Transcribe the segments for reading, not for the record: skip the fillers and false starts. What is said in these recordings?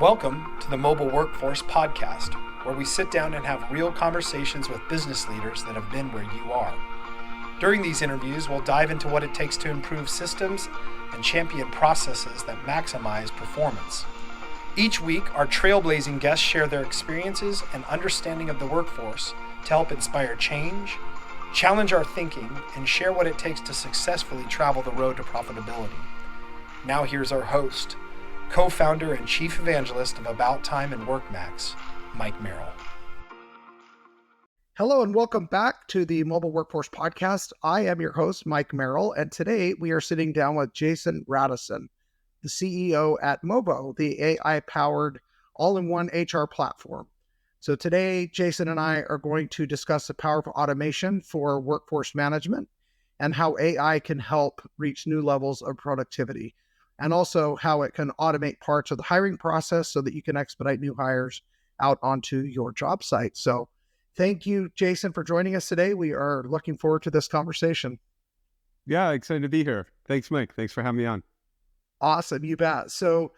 Welcome to the Mobile Workforce Podcast, where we sit down and have real conversations with business leaders that have been where you are. During these interviews, we'll dive into what it takes to improve systems and champion processes that maximize performance. Each week, our trailblazing guests share their experiences and understanding of the workforce to help inspire change, challenge our thinking, and share what it takes to successfully travel the road to profitability. Now here's our host, co-founder and chief evangelist of About Time and WorkMax, Mike Merrill. Hello and welcome back to the Mobile Workforce Podcast. I am your host, Mike Merrill, and today we are sitting down with Jason Radisson, the CEO at Mobo, the AI-powered all-in-one HR platform. So today, Jason and I are going to discuss the power of automation for workforce management and how AI can help reach new levels of productivity, and also how it can automate parts of the hiring process so that you can expedite new hires out onto your job site. So thank you, Jason, for joining us today. We are looking forward to this conversation. Yeah, excited to be here. Thanks, Mike. Thanks for having me on. Awesome, you bet. So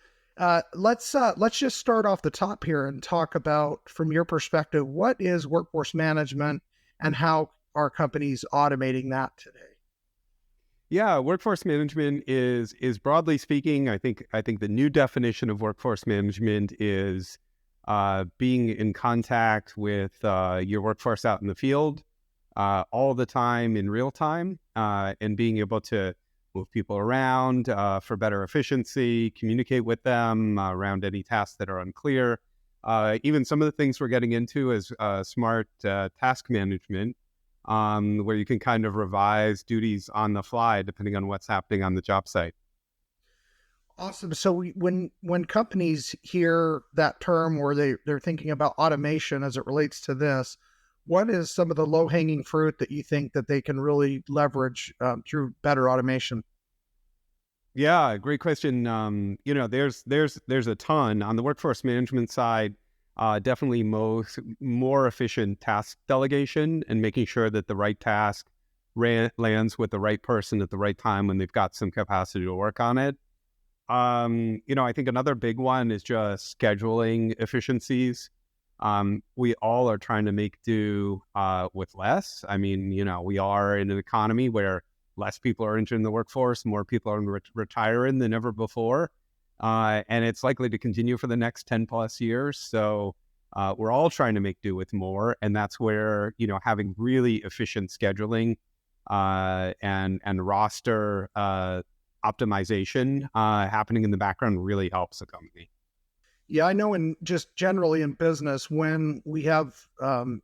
let's just start off the top here and talk about, from your perspective, what is workforce management and how are companies automating that today? Yeah, workforce management is broadly speaking, I think the new definition of workforce management is being in contact with your workforce out in the field all the time in real time, and being able to move people around for better efficiency, communicate with them around any tasks that are unclear. Even some of the things we're getting into is smart task management, where you can kind of revise duties on the fly depending on what's happening on the job site. Awesome. So when companies hear that term, or they're thinking about automation as it relates to this, what is some of the low-hanging fruit that you think that they can really leverage through better automation? Yeah, great question. There's a ton on the workforce management side. Definitely more efficient task delegation and making sure that the right task lands with the right person at the right time when they've got some capacity to work on it. I think another big one is just scheduling efficiencies. We all are trying to make do with less. I mean, we are in an economy where less people are entering the workforce, more people are retiring than ever before. And it's likely to continue for the next 10 plus years. So we're all trying to make do with more. And that's where, having really efficient scheduling and roster optimization happening in the background really helps a company. Yeah, I know just generally in business, when we have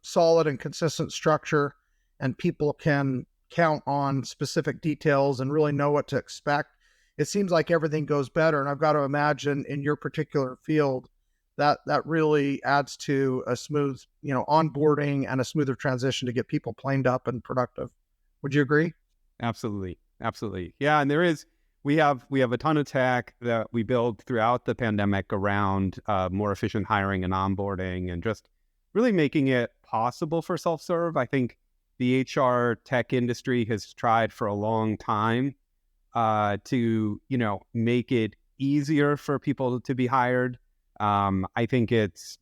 solid and consistent structure and people can count on specific details and really know what to expect, it seems like everything goes better. And I've got to imagine in your particular field that really adds to a smooth, onboarding and a smoother transition to get people planed up and productive. Would you agree? Absolutely. Yeah, and we have a ton of tech that we build throughout the pandemic around more efficient hiring and onboarding, and just really making it possible for self-serve. I think the HR tech industry has tried for a long time to make it easier for people to be hired. I think it's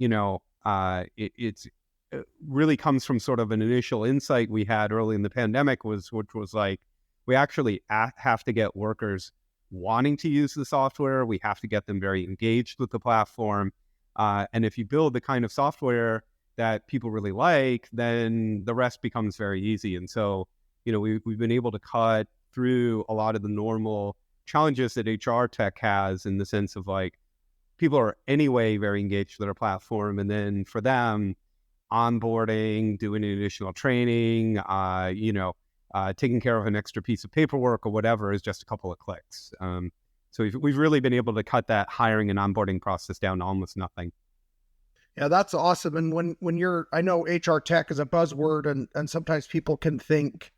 really comes from sort of an initial insight we had early in the pandemic, which was like, we actually have to get workers wanting to use the software. We have to get them very engaged with the platform. And if you build the kind of software that people really like, then the rest becomes very easy. And so, we've been able to cut through a lot of the normal challenges that HR tech has, in the sense of like, people are anyway very engaged with our platform. And then for them, onboarding, doing additional training, taking care of an extra piece of paperwork or whatever is just a couple of clicks. So we've really been able to cut that hiring and onboarding process down to almost nothing. Yeah, that's awesome. And when I know HR tech is a buzzword, and sometimes people can think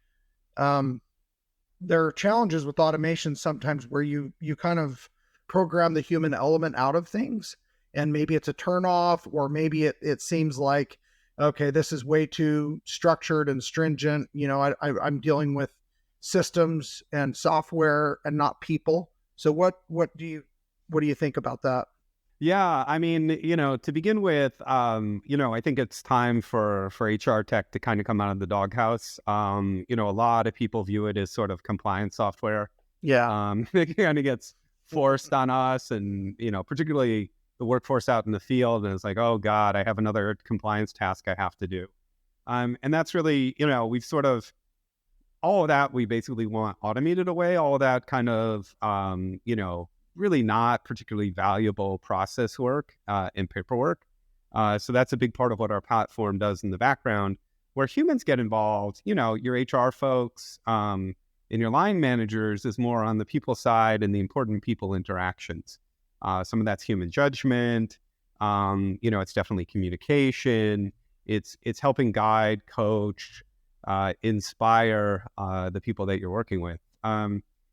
there are challenges with automation sometimes where you kind of program the human element out of things, and maybe it's a turnoff, or maybe it seems like, okay, this is way too structured and stringent. I'm dealing with systems and software and not people. So what do you think about that? Yeah, I mean, to begin with, I think it's time for HR tech to kind of come out of the doghouse. A lot of people view it as sort of compliance software. Yeah. It kind of gets forced on us, and particularly the workforce out in the field, and it's like, oh God, I have another compliance task I have to do. And that's really, we've sort of all of that we basically want automated away. All of that kind of, really not particularly valuable process work and paperwork. So that's a big part of what our platform does in the background. Where humans get involved, your HR folks and your line managers is more on the people side and the important people interactions. Some of that's human judgment. It's definitely communication. It's helping guide, coach, inspire the people that you're working with.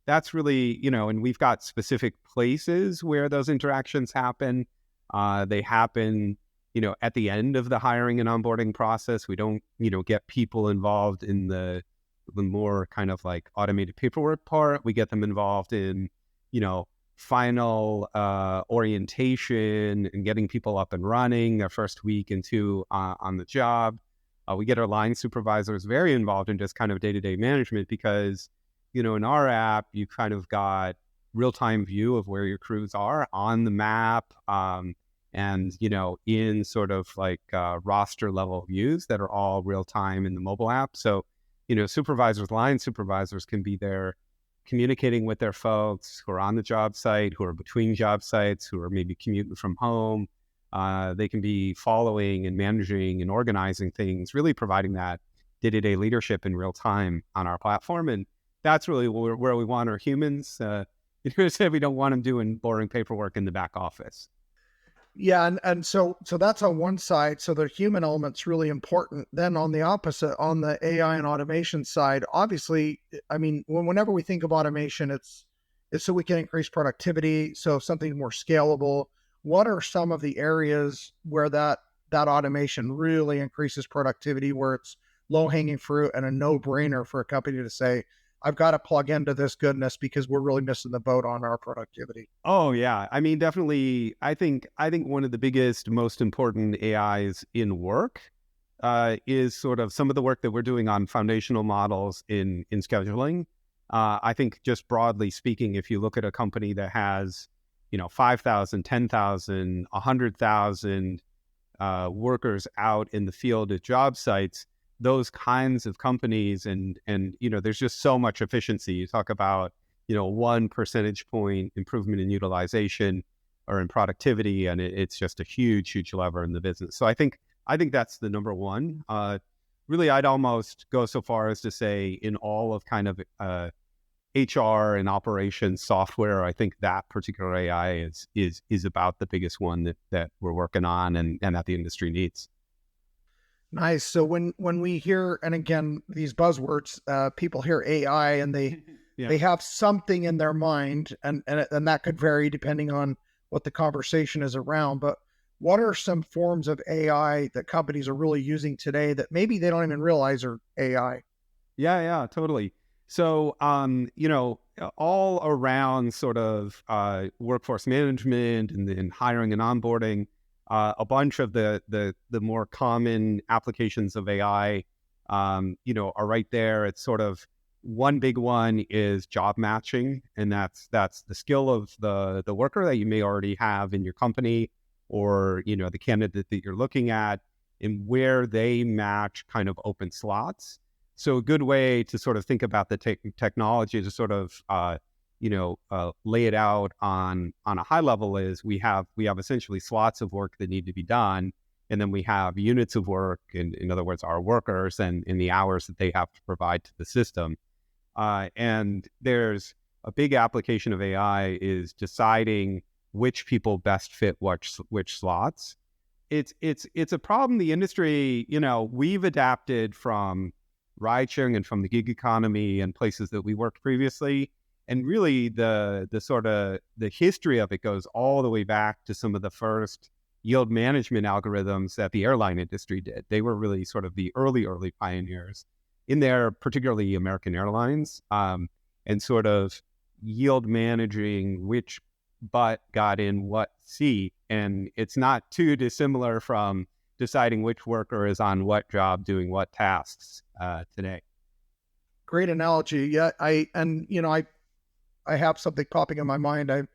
That's really, and we've got specific places where those interactions happen. They happen, at the end of the hiring and onboarding process. We don't, get people involved in the more kind of like automated paperwork part. We get them involved in, final orientation and getting people up and running their first week and two on the job. We get our line supervisors very involved in just kind of day-to-day management because, in our app, you kind of got real-time view of where your crews are on the map and, in sort of like roster level views that are all real-time in the mobile app. So, supervisors, line supervisors can be there communicating with their folks who are on the job site, who are between job sites, who are maybe commuting from home. They can be following and managing and organizing things, really providing that day-to-day leadership in real time on our platform. And that's really where we want our humans. We don't want them doing boring paperwork in the back office. Yeah, and so that's on one side. So the human element's really important. Then on the opposite, on the AI and automation side, obviously, I mean, whenever we think of automation, it's so we can increase productivity, so something more scalable. What are some of the areas where that automation really increases productivity, where it's low-hanging fruit and a no-brainer for a company to say, I've got to plug into this goodness because we're really missing the boat on our productivity? Oh yeah, I mean, definitely. I think one of the biggest, most important AIs in work is sort of some of the work that we're doing on foundational models in scheduling. I think just broadly speaking, if you look at a company that has 5,000, 10,000, 100,000 workers out in the field at job sites, those kinds of companies, and there's just so much efficiency. You talk about 1 percentage point improvement in utilization or in productivity, and it's just a huge lever in the business. So I think that's the number one. Really, I'd almost go so far as to say in all of kind of HR and operations software, I think that particular AI is about the biggest one that we're working on and that the industry needs. Nice. So when we hear, and again, these buzzwords, people hear AI and they have something in their mind, and that could vary depending on what the conversation is around. But what are some forms of AI that companies are really using today that maybe they don't even realize are AI? Yeah, totally. So, all around sort of workforce management and hiring and onboarding, a bunch of the more common applications of AI, are right there. It's sort of one big one is job matching, and that's the skill of the worker that you may already have in your company, or the candidate that you're looking at, and where they match kind of open slots. So a good way to sort of think about the technology to sort of lay it out on a high level is we have essentially slots of work that need to be done, and then we have units of work, in other words, our workers and the hours that they have to provide to the system. And there's a big application of AI is deciding which people best fit which slots. It's a problem the industry, we've adapted from ride sharing and from the gig economy and places that we worked previously. And really the sort of the history of it goes all the way back to some of the first yield management algorithms that the airline industry did. They were really sort of the early pioneers in there, particularly American Airlines, and sort of yield managing which butt got in what seat. And it's not too dissimilar from deciding which worker is on what job doing what tasks today. Great analogy. Yeah, I have something popping in my mind. I'm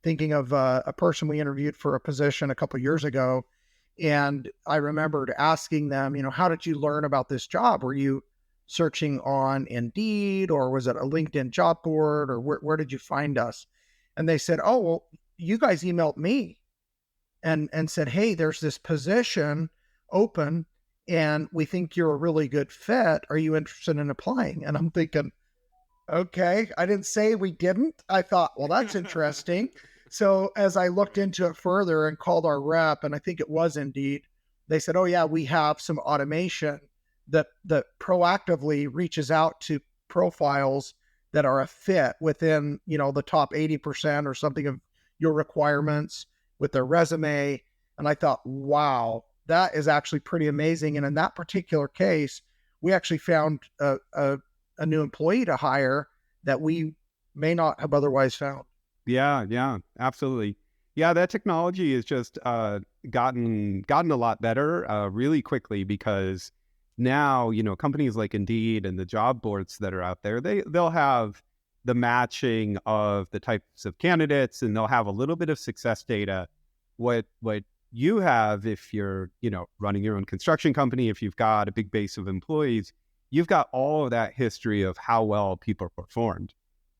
thinking of a person we interviewed for a position a couple of years ago, and I remembered asking them, how did you learn about this job? Were you searching on Indeed, or was it a LinkedIn job board, or where did you find us? And they said, oh, well, you guys emailed me and said, hey, there's this position open and we think you're a really good fit. Are you interested in applying? And I'm thinking, okay, I didn't say we didn't. I thought, well, that's interesting. So as I looked into it further and called our rep, and I think it was Indeed, they said, oh yeah, we have some automation that proactively reaches out to profiles that are a fit within, the top 80% or something of your requirements with their resume. And I thought, wow, that is actually pretty amazing. And in that particular case, we actually found a new employee to hire that we may not have otherwise found. Yeah, absolutely. Yeah, that technology has just gotten a lot better really quickly, because now, companies like Indeed and the job boards that are out there, they'll have the matching of the types of candidates, and they'll have a little bit of success data. What you have, if you're, running your own construction company, if you've got a big base of employees, you've got all of that history of how well people performed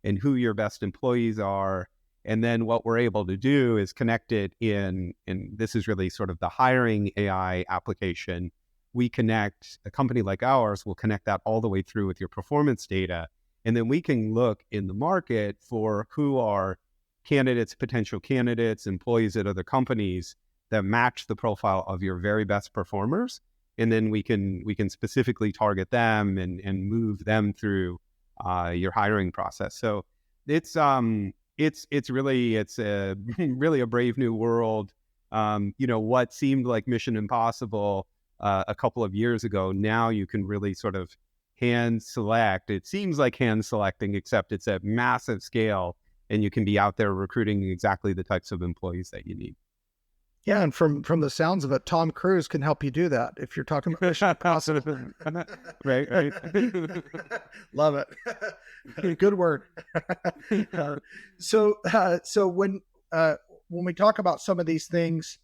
and who your best employees are. And then what we're able to do is connect it and this is really sort of the hiring AI application. We connect, a company like ours will connect that all the way through with your performance data. And then we can look in the market for who are candidates, potential candidates, employees at other companies that match the profile of your very best performers. And then we can specifically target them and move them through your hiring process. So it's really a brave new world. What seemed like mission impossible a couple of years ago, now you can really sort of hand select. It seems like hand selecting, except it's at massive scale, and you can be out there recruiting exactly the types of employees that you need. Yeah, and from the sounds of it, Tom Cruise can help you do that if you're talking about mission impossible. Right. Love it. Good word. So when we talk about some of these things,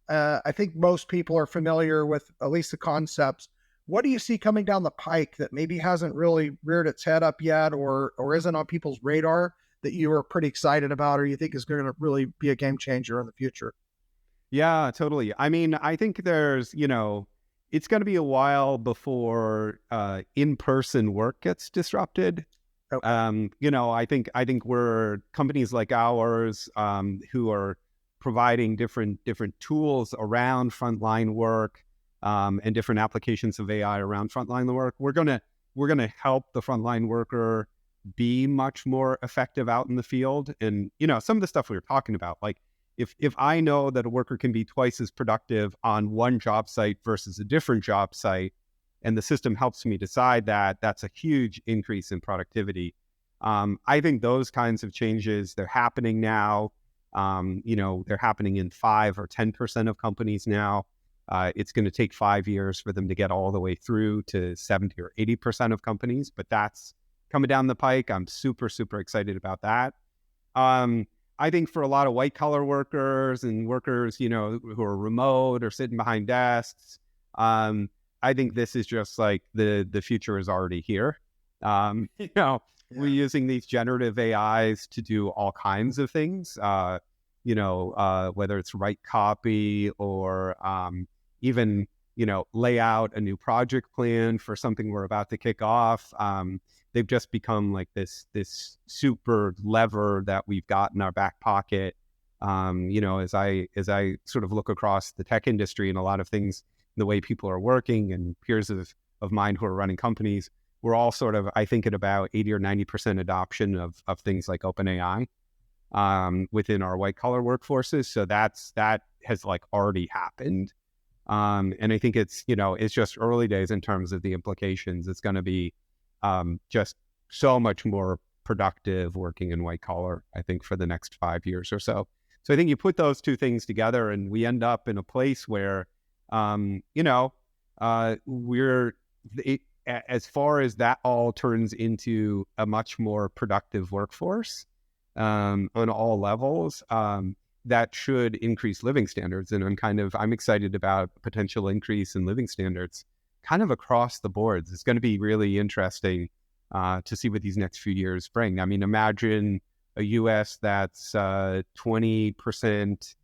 I think most people are familiar with at least the concepts. What do you see coming down the pike that maybe hasn't really reared its head up yet, or isn't on people's radar, that you are pretty excited about, or you think is going to really be a game changer in the future? Yeah, totally. I mean, I think there's, it's going to be a while before in-person work gets disrupted. Okay. I think we're companies like ours who are providing different tools around frontline work and different applications of AI around frontline work. We're gonna help the frontline worker be much more effective out in the field. And some of the stuff we were talking about, like if I know that a worker can be twice as productive on one job site versus a different job site, and the system helps me decide that, that's a huge increase in productivity. I think those kinds of changes, they're happening now. They're happening in 5 or 10% of companies now. It's going to take 5 years for them to get all the way through to 70 or 80% of companies, but that's coming down the pike. I'm super, super excited about that. I think for a lot of white collar workers and workers, who are remote or sitting behind desks, I think this is just like the future is already here. We're using these generative AIs to do all kinds of things, whether it's write copy or even, lay out a new project plan for something we're about to kick off. They've just become like this super lever that we've got in our back pocket. As I sort of look across the tech industry and a lot of things, the way people are working and peers of mine who are running companies, we're all sort of, I think, at about 80 or 90% adoption of things like OpenAI within our white collar workforces. So that has like already happened. And I think it's just early days in terms of the implications. It's going to be just so much more productive working in white collar, I think, for the next 5 years or so. So I think you put those two things together and we end up in a place where, as far as that all turns into a much more productive workforce on all levels, that should increase living standards. And I'm excited about a potential increase in living standards kind of across the boards. It's going to be really interesting to see what these next few years bring. I mean, imagine a US that's 20%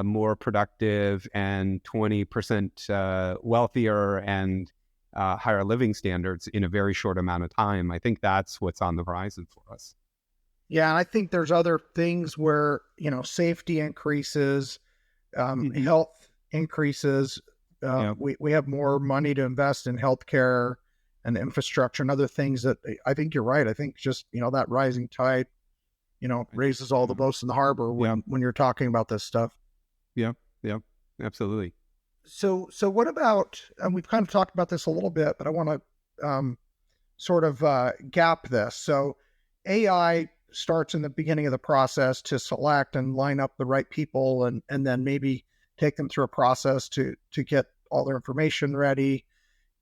more productive and 20% wealthier and higher living standards in a very short amount of time. I think that's what's on the horizon for us. Yeah, and I think there's other things where, safety increases, health increases. We have more money to invest in healthcare and infrastructure and other things that I think you're right. I think just, that rising tide, raises all the boats in the harbor when you're talking about this stuff. Yeah, absolutely. So what about, and we've kind of talked about this a little bit, but I want to sort of gap this. So AI starts in the beginning of the process to select and line up the right people and then maybe take them through a process to get all their information ready.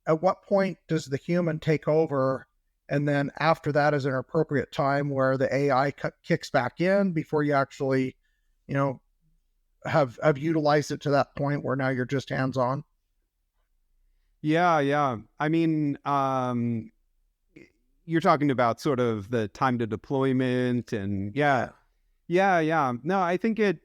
At what point does the human take over? And then after that is an appropriate time where the AI kicks back in before you actually, have utilized it to that point where now you're just hands-on? Yeah. I mean, you're talking about sort of the time to deployment and yeah. No, I think the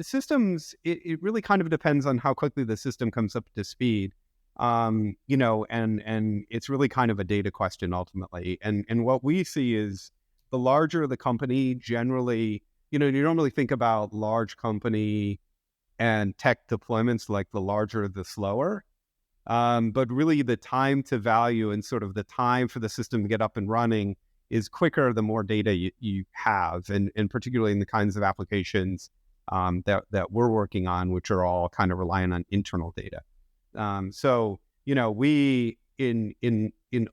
systems, it really kind of depends on how quickly the system comes up to speed. And it's really kind of a data question ultimately. And what we see is the larger the company generally, you normally think about large company and tech deployments, like the larger, the slower. But really the time to value and sort of the time for the system to get up and running is quicker the more data you have, and particularly in the kinds of applications that we're working on, which are all kind of relying on internal data. So we in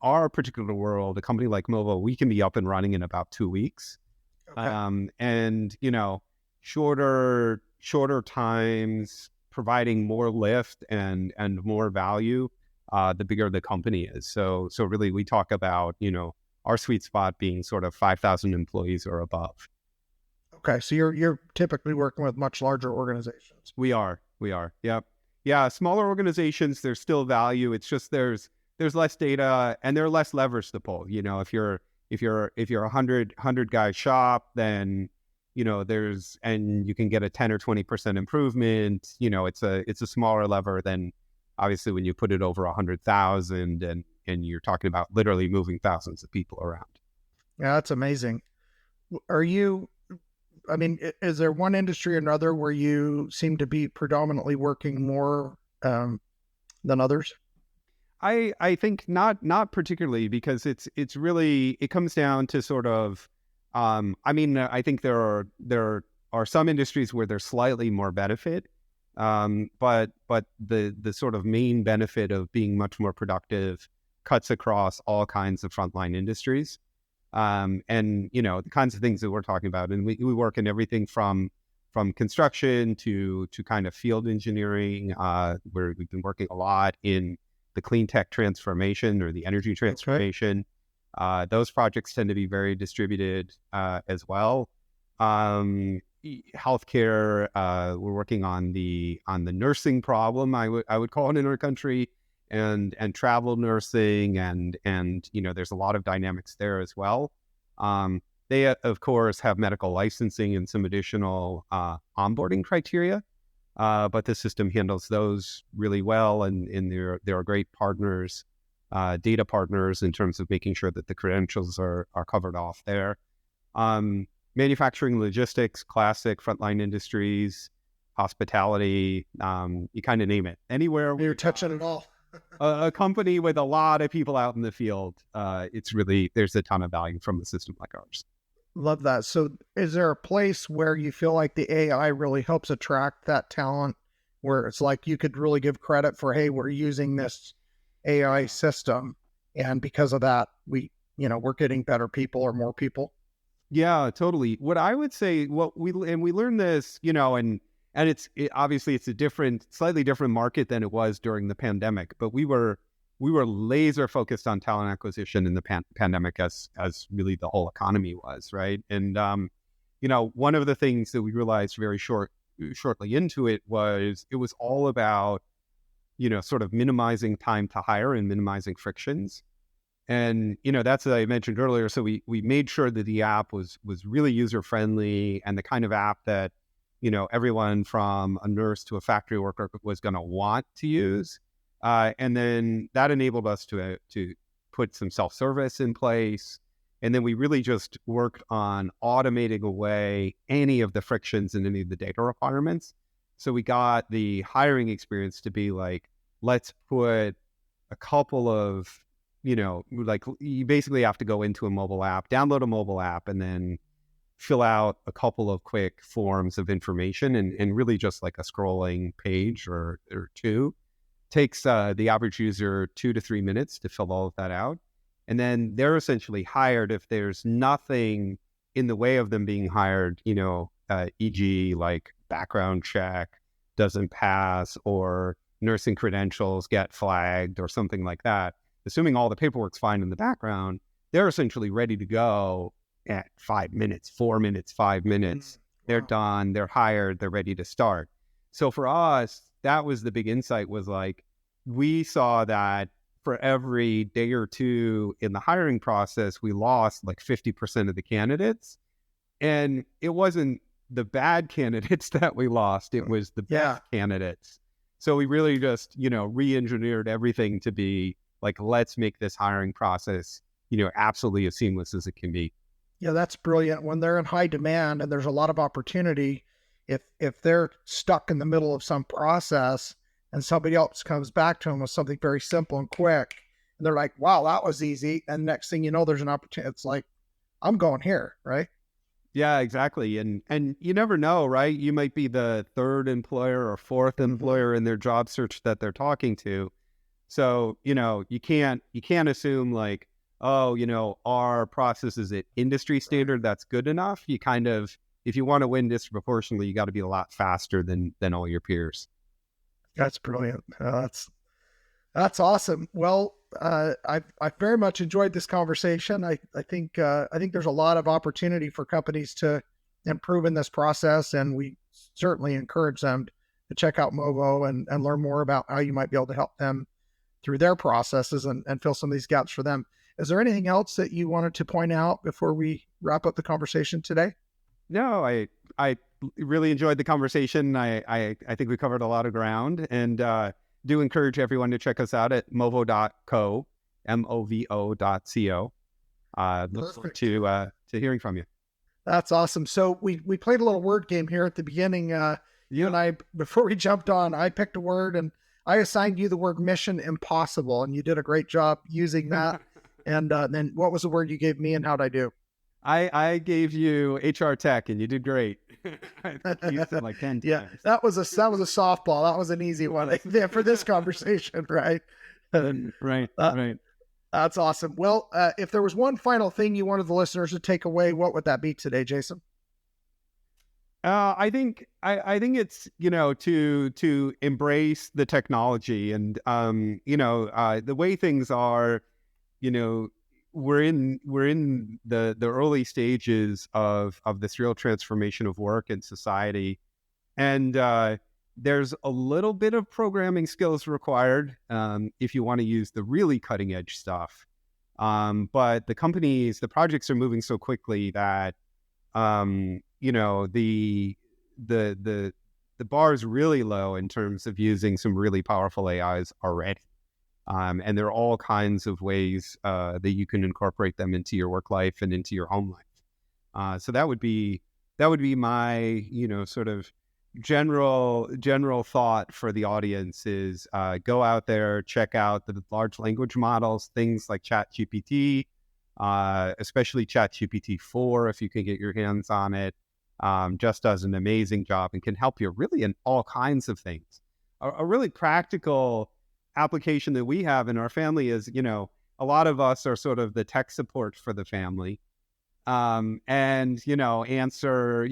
our particular world, a company like Movo, we can be up and running in about 2 weeks. Okay. And shorter times, providing more lift and more value, the bigger the company is. So really we talk about, our sweet spot being sort of 5,000 employees or above. Okay. So you're typically working with much larger organizations. We are. Yep. Yeah. Smaller organizations, there's still value. It's just, there's less data and there are less levers to pull. If you're a 100 guy shop, then, and you can get a 10 or 20% improvement, it's a smaller lever than obviously when you put it over 100,000 and you're talking about literally moving thousands of people around. Yeah, that's amazing. Is there one industry or another where you seem to be predominantly working more than others? I think not particularly, because it's really, it comes down to sort of, I think there are some industries where there's slightly more benefit, but the sort of main benefit of being much more productive cuts across all kinds of frontline industries. And the kinds of things that we're talking about, and we work in everything from construction to kind of field engineering, where we've been working a lot in the clean tech transformation or the energy transformation. Okay. Those projects tend to be very distributed as well. Healthcare, we're working on the nursing problem, I would call it, in our country, and travel nursing, and there's a lot of dynamics there as well. They of course have medical licensing and some additional onboarding criteria. But the system handles those really well, and they're great partners, data partners, in terms of making sure that the credentials are covered off there. Manufacturing, logistics, classic frontline industries, hospitality, you kind of name it. Anywhere you're touching it all. A company with a lot of people out in the field, there's a ton of value from a system like ours. Love that. So is there a place where you feel like the AI really helps attract that talent, where it's like you could really give credit for, hey, we're using this AI system, and because of that, we we're getting better people or more people? Yeah, totally. What I would say, we learned this, and obviously it's a slightly different market than it was during the pandemic, but we were laser focused on talent acquisition in the pandemic as really the whole economy was, right? And one of the things that we realized very shortly into it was all about sort of minimizing time to hire and minimizing frictions. And, that's what I mentioned earlier. So we made sure that the app was really user friendly and the kind of app that, everyone from a nurse to a factory worker was going to want to use. And then that enabled us to put some self-service in place. And then we really just worked on automating away any of the frictions and any of the data requirements. So we got the hiring experience to be like, let's put a couple of, like you basically have to go into a mobile app, download a mobile app, and then fill out a couple of quick forms of information and really just like a scrolling page or two. Takes the average user 2 to 3 minutes to fill all of that out. And then they're essentially hired if there's nothing in the way of them being hired, e.g. like background check doesn't pass or nursing credentials get flagged or something like that. Assuming all the paperwork's fine in the background, they're essentially ready to go at 5 minutes, 4 minutes, 5 minutes. They're done, they're hired, they're ready to start. So for us, that was the big insight, was like, we saw that for every day or two in the hiring process, we lost like 50% of the candidates. And it wasn't the bad candidates that we lost, it was the best candidates. So we really just, re-engineered everything to be like, let's make this hiring process, absolutely as seamless as it can be. Yeah, that's brilliant. When they're in high demand and there's a lot of opportunity, if they're stuck in the middle of some process and somebody else comes back to them with something very simple and quick, and they're like, wow, that was easy. And next thing you know, there's an opportunity. It's like, I'm going here, right? Yeah, exactly. And you never know, right? You might be the third employer or fourth employer in their job search that they're talking to. So, you can't assume like, oh, our process is at industry standard, that's good enough. You kind of, if you want to win disproportionately, you got to be a lot faster than all your peers. That's brilliant. That's awesome. Well, I very much enjoyed this conversation. I think there's a lot of opportunity for companies to improve in this process, and we certainly encourage them to check out Movo and learn more about how you might be able to help them through their processes and fill some of these gaps for them. Is there anything else that you wanted to point out before we wrap up the conversation today? No, I really enjoyed the conversation. I think we covered a lot of ground, and do encourage everyone to check us out at movo.co, movo.co. Look forward to hearing from you. That's awesome. So we played a little word game here at the beginning. You and I, before we jumped on, I picked a word and I assigned you the word mission impossible, and you did a great job using that. And then what was the word you gave me, and how'd I do? I gave you HR tech, and you did great. I used it like 10 times. Yeah, that was a softball. That was an easy one for this conversation, right? Right. That's awesome. Well, if there was one final thing you wanted the listeners to take away, what would that be today, Jason? I think it's, to embrace the technology and, the way things are, we're in the early stages of this real transformation of work and society. And, there's a little bit of programming skills required, if you want to use the really cutting edge stuff. But the projects are moving so quickly that, the bar is really low in terms of using some really powerful AIs already. And there are all kinds of ways that you can incorporate them into your work life and into your home life. So that would be my, sort of general thought for the audience is go out there, check out the large language models, things like ChatGPT, especially ChatGPT 4, if you can get your hands on it. Just does an amazing job and can help you really in all kinds of things. A really practical application that we have in our family is, a lot of us are sort of the tech support for the family, and answer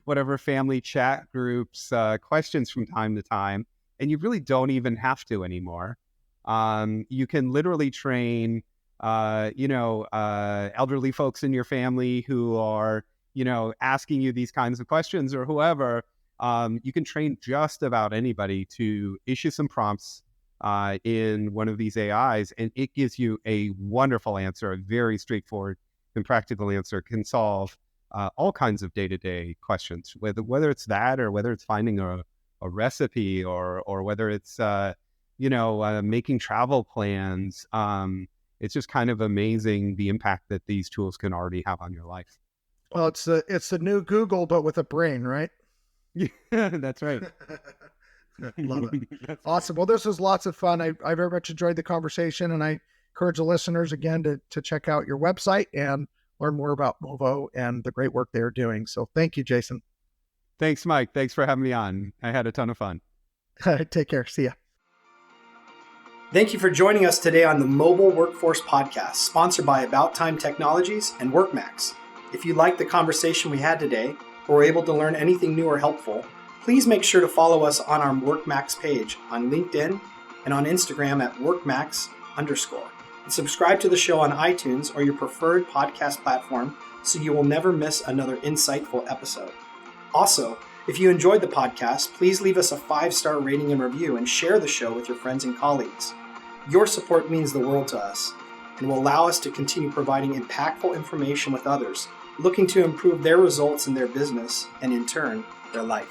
whatever family chat groups questions from time to time, and you really don't even have to anymore. You can literally train elderly folks in your family who are asking you these kinds of questions, or whoever. You can train just about anybody to issue some prompts in one of these AIs, and it gives you a wonderful answer, a very straightforward and practical answer. Can solve all kinds of day-to-day questions, whether it's that, or whether it's finding a recipe, or whether it's making travel plans. It's just kind of amazing the impact that these tools can already have on your life. Well, it's the new Google, but with a brain, right? Yeah, that's right. Love it. Awesome. Well, this was lots of fun. I very much enjoyed the conversation, and I encourage the listeners again to check out your website and learn more about Movo and the great work they're doing. So thank you, Jason. Thanks, Mike. Thanks for having me on. I had a ton of fun. Take care. See ya. Thank you for joining us today on the Mobile Workforce Podcast, sponsored by About Time Technologies and WorkMax. If you liked the conversation we had today, or were able to learn anything new or helpful, please make sure to follow us on our WorkMax page on LinkedIn and on Instagram at WorkMax_. And subscribe to the show on iTunes or your preferred podcast platform so you will never miss another insightful episode. Also, if you enjoyed the podcast, please leave us a 5-star rating and review and share the show with your friends and colleagues. Your support means the world to us and will allow us to continue providing impactful information with others looking to improve their results in their business and, in turn, their life.